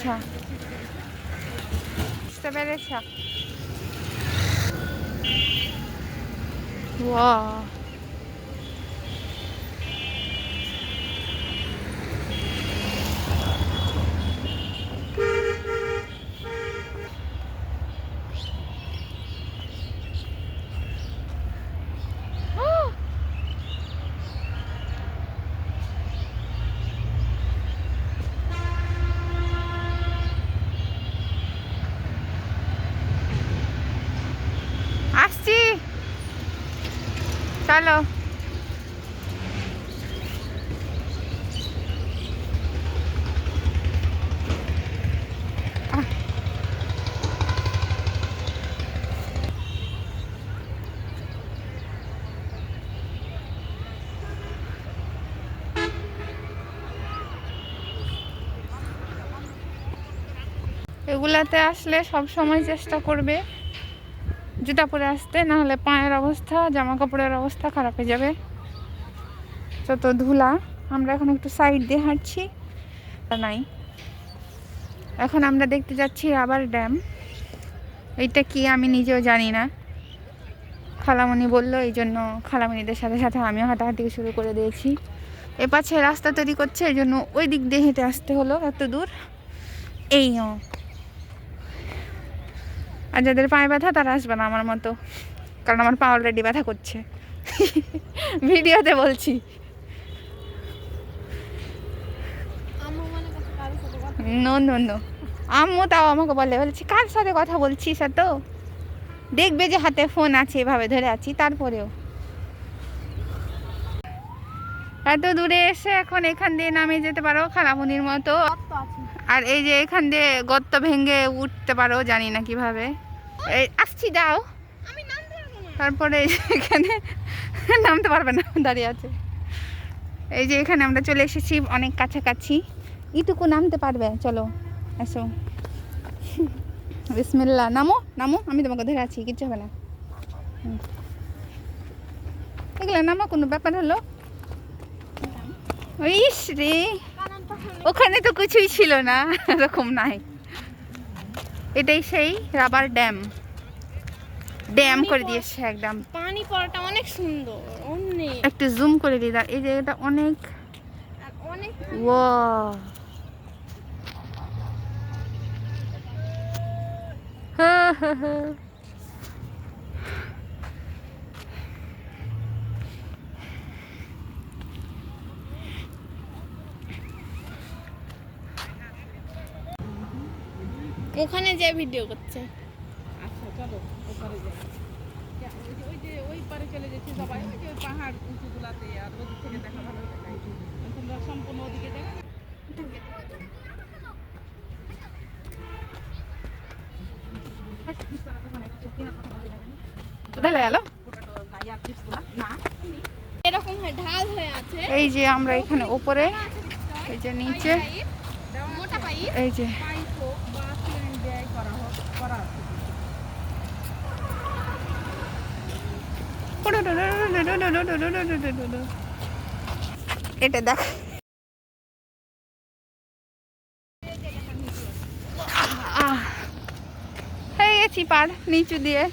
আচ্ছা, বুঝতে পেরেছ। ওয়াও, আসছি, চলো। এগুলাতে আসলে সব সময় চেষ্টা করবে জুতা পরে আসতে, না হলে পায়ের অবস্থা, জামা কাপড়ের অবস্থা খারাপ হয়ে যাবে। যত ধুলা। আমরা এখন একটু সাইড দিয়ে হাঁটছি, নাই। এখন আমরা দেখতে যাচ্ছি রাবার ড্যাম। এইটা কি আমি নিজেও জানি না, খালামণি বললো, এই জন্য খালামণিদের সাথে সাথে আমিও হাঁটাহাঁটি শুরু করে দিয়েছি। এ পাশে রাস্তা তৈরি করছে, এই জন্য ওই দিক দিয়ে হেঁটে আসতে হলো এত দূর। এই আর যাদের পায়ে ব্যথা তারা আসবে না আমার মতো, কারণ আমার পা অলরেডি ব্যথা করছে। ভিডিওতে বলছি। নো নো নো, আম্মু তাও আমাকে বলছি কার সাথে কথা বলছিস, এত দেখবে যে হাতে ফোন আছে, এভাবে ধরে আছি, তারপরেও এত দূরে এসে এখন এখান দিয়ে নামে যেতে পারো খালামুনির মতো। আর এই যে এখান দিয়ে গর্ত ভেঙে উঠতে পারো, জানি না কিভাবে। এই আসছি, দাও। তারপরে এখানে নামতে পারবে না, দাঁড়িয়ে আছে। এই যে এখানে আমরা চলে এসেছি অনেক কাছাকাছি, এইটুকু নামতে পারবে। চলো আসো, বিসমিল্লাহ, নামো নামো, আমি তোমাকে ধরে আছি, কিচ্ছু হবে না। এগুলো নামো, কোনো ব্যাপার হলো? ইস রে, ওখানে তো কিছুই ছিল না, এরকম নাই। এটাই সেই রাবার ড্যাম, ড্যাম করে দিয়েছে একদম। পানি পড়াটা অনেক সুন্দর, অনেক। একটু জুম করে দিই, এই যে এটা অনেক অনেক। ওয়াও, হ্যাঁ হ্যাঁ হ্যাঁ। ওখানে যে ভিডিও করছে। আচ্ছা চলো ওপারে যাই। ওই যে ওই পারে চলে যাচ্ছি সবাই, ওই যে পাহাড় উঁচুগুলাতে, আর ওদিক থেকে দেখা ভালো দেখায়। তোমরা সম্পূর্ণ ওদিকে দেখা না। কোথায় গেল? এরকম ঢাল হয়ে আছে। এই যে আমরা এখানে উপরে, এই যে নিচে, মোটা পাইপ, এই যে পাইপ হোক বা সিমেন্ট দিয়ে করা হোক, করা আছে। এটা দেখ, হয়ে গেছি পার নিচু দিয়ে।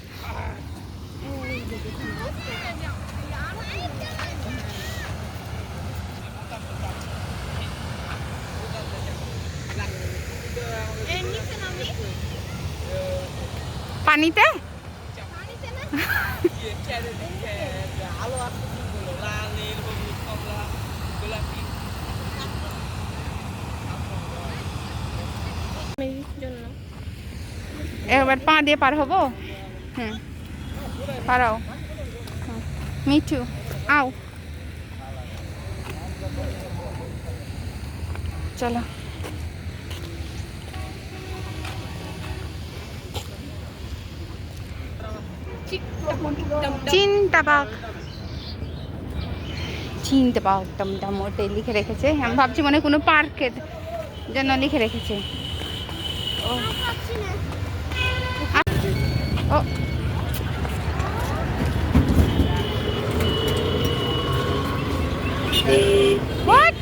পানিতে এবার পা দিয়ে পার হবো। হুম, পারাও, মিঠু আও, চলো। চিন্তাবাগ, চিন্তাবাগ টমটম ওটাই লিখে রেখেছে। আমি ভাবছি মনে কোনো পার্কের জন্য লিখে রেখেছে। ও What?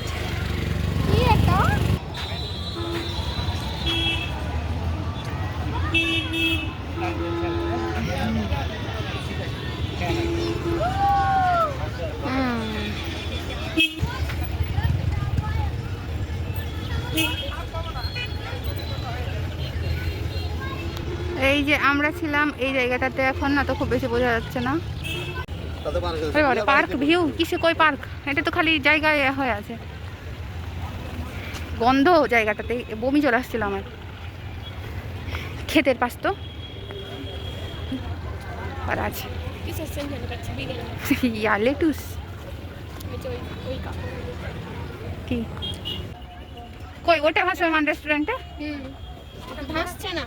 এই যে আমরা ছিলাম এই জায়গাটাতে, এখন না তো খুব বেশি বোঝা যাচ্ছে না। পার্ক ভিউ কিসে কই পার্ক, এটা তো খালি জায়গায় হয়ে আছে, গন্ধ জায়গাটাতে, বমি চলে আসছিল আমার। ক্ষেতের পাশ তো আর আছে কিসের সেন্ট করছে বিরিয়ানি ইয়া লেটুস ওই যে ওই কাপড় কি কই ওটা ভাসমান রেস্টুরেন্টে। ওটা ভাসছে না।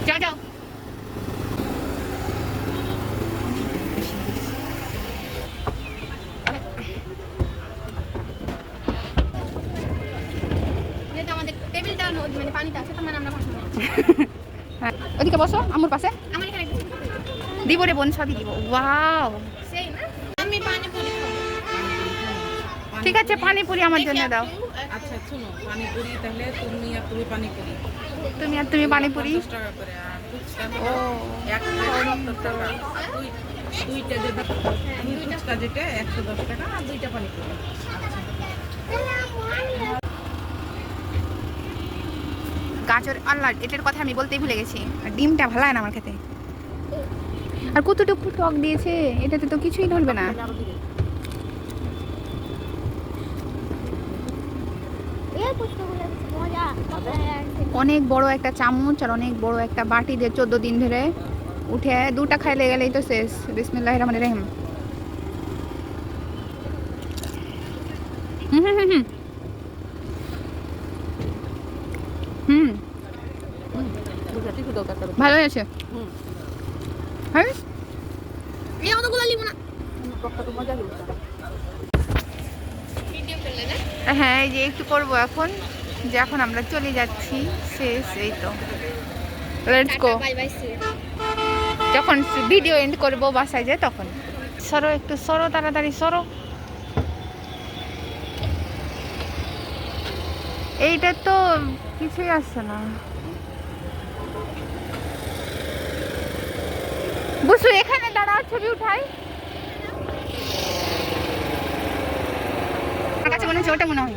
যাও যাও যেটা আমাদের টেবিলটা মানে পানিতে আছে তার মানে আমরা ভাসবো না। হ্যাঁ ওদিকে বসো আমার পাশে, আমার এখানে একটা ছোট দিব রে বোন, সবই দিব। ওয়াও সেই না আমি পানিপুরি খাবো। ঠিক আছে পানিপুরি আমার জন্য দাও। আচ্ছা শোনো, পানিপুরি তাহলে তুমি আর তুমি পানিপুরি তুমি আর তুমি পানিপুরি 50 টাকা করে, আর ফুচকা ও এক প্লেট 70 টাকা, দুইটা যদি দুই ফুচকা যেটা 110 টাকা, আর দুইটা পানিপুরি। গাজর আল্লাহ এটার কথা আমি বলতেই ভুলে গেছি, আর ডিমটা ভালো হয় না আমার খেতে। আর কতটুকু টক দিয়েছে, এটাতে তো কিছুই ধরবে না। এই পুষ্পগুলো মজা অনেক বড় একটা চামচ আর অনেক বড় একটা বাটি দিয়ে 14 দিন ধরে উঠে দুটা খাইলে গেলেই তো শেষ। বিসমিল্লাহির রহমানির রহিম। হুম হুম হুম হুম ভালো হয়েছে। হ্যাঁ এই অতগুলো লিব না ভিডিও করলে না। হ্যাঁ এই যে একটু করবো এখন, যে এখন আমরা চলে যাচ্ছি শেষ, এই তো let's go. Bye bye see যখন ভিডিও এন্ড করবো বাসায় যায় তখন। সরো একটু সরো, তাড়াতাড়ি সরো। এইটা তো কিছুই আসছে না। বুঝছো এখানে দাঁড়া, ছবি উঠাই। আমার কাছে মনে হচ্ছে ওটা মনে হয়।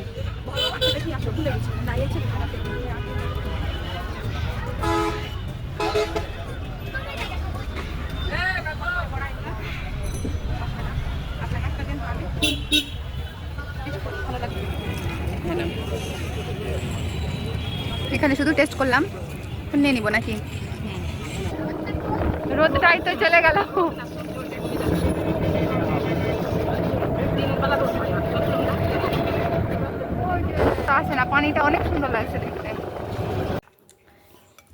এখানে শুধু টেস্ট করলাম, নিয়ে নিব নাকি? রোদটাই তো চলে গেল। আসে না, পানিটা অনেক সুন্দর লাগছে দেখতে।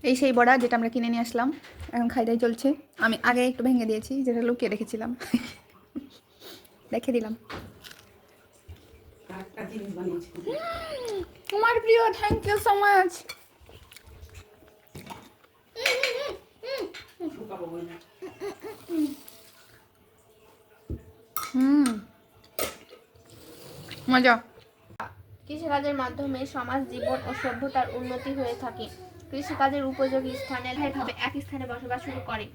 এই সেই বড়া যেটা আমরা কিনে নিয়ে আসলাম, এখন খাইদাই চলছে। আমি আগে একটু ভেঙে দিয়েছি, যেটা লুকিয়ে রেখেছিলাম, রেখে দিলাম। তোমার প্রিয়, থ্যাংক ইউ সো মাচ। মজা। কৃষিকাজের মাধ্যমে সমাজ জীবন ও সভ্যতার উন্নতি হয়ে থাকে। কৃষিকাজের উপযোগী স্থানে ভাবে এক স্থানে বসবাস শুরু করে।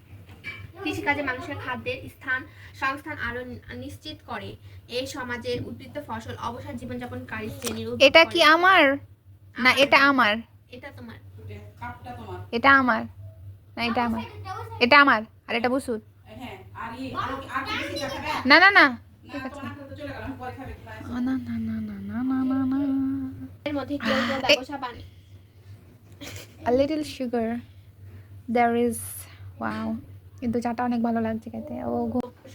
কৃষিকাজে মানুষের খাদ্যের স্থান সংস্থান আরো নিশ্চিত করে। এই সমাজের উদ্বৃত্ত ফসল অবসর জীবনযাপনকারী শ্রেণীর উদ্যোগ এটা করে। কি আমার না এটা আমার? এটা তোমার কাপটা তোমার। এটা আমার না এটা আমার? এটা আমার আর এটা বুসুর। হ্যাঁ, আর আর কি বেশি খাবে? না না না না তোমার হাতে তো চলে গেল, আমি পরে খাবে কি? না না না না না না না না। এর মধ্যে কেউ কেউ ব্যবসা বাণী A little sugar there is, wow, কিন্তু চাটা অনেক ভালো লাগছে খেতে। ও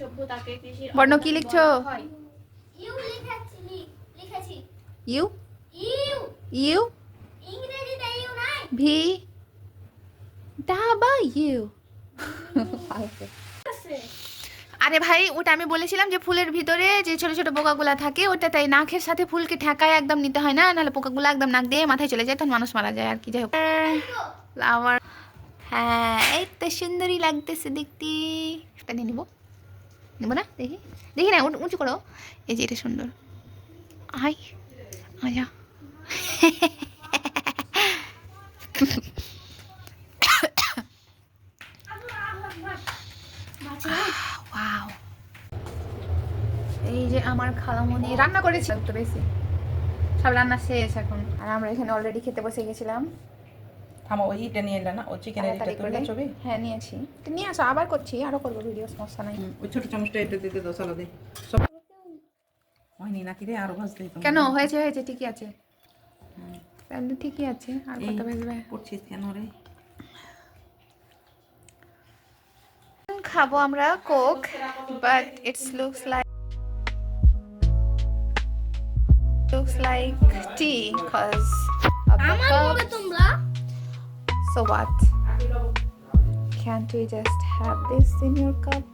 সভ্যতাকে কৃষির বর্ণ কি অবদান লিখছো? বলা হয়। U U V W. আরে ভাই ওটা আমি বলেছিলাম যে ফুলের ভিতরে যে ছোট ছোট পোকাগুলা থাকে, ওটা তাই নাকের সাথে ফুলকে ঠেকায় একদম নিতে হয় না, নাহলে পোকাগুলো একদম নাক দিয়ে মাথায় চলে যায়, তখন মানুষ মারা যায় আর কি। যাই হোক ফ্লাওয়ার, হ্যাঁ এই তো সুন্দরই লাগতেছে দেখতে। এটা নিয়ে নিবো, নেবো না? দেখি দেখি না, উঁচু করো। এই যে এটা সুন্দর, আই মজা। ওয়াও যে আমার খালামণি রান্না করেছিল তো বেশি, সব রান্না শেষ এখন, আর আমরা এখানে অলরেডি খেতে বসে গেছিলাম। থামো, ওই ইটা নিয়ে এলে না, ও চিকেনের ইটা তাড়াতাড়ি তুললে করে। ছবি। হ্যাঁ নিয়েছি, তো নিয়ে আসো, আবার করছি, আরো করবো ভিডিও, সমস্যা নাই। ওই ছোট চামচটা এটা দিতে দাও সালাদে। সব হয়নি নাকি রে, আরো ভাজতে দিতাম। কেন হয়েছে, হয়েছে ঠিকই আছে, তাহলে ঠিকই আছে, আর কত ভেজবে। করছিস কেন রে? খাবো আমরা Coke, but it's looks like tea because of the cups. So what? Can't we just have this in your cup?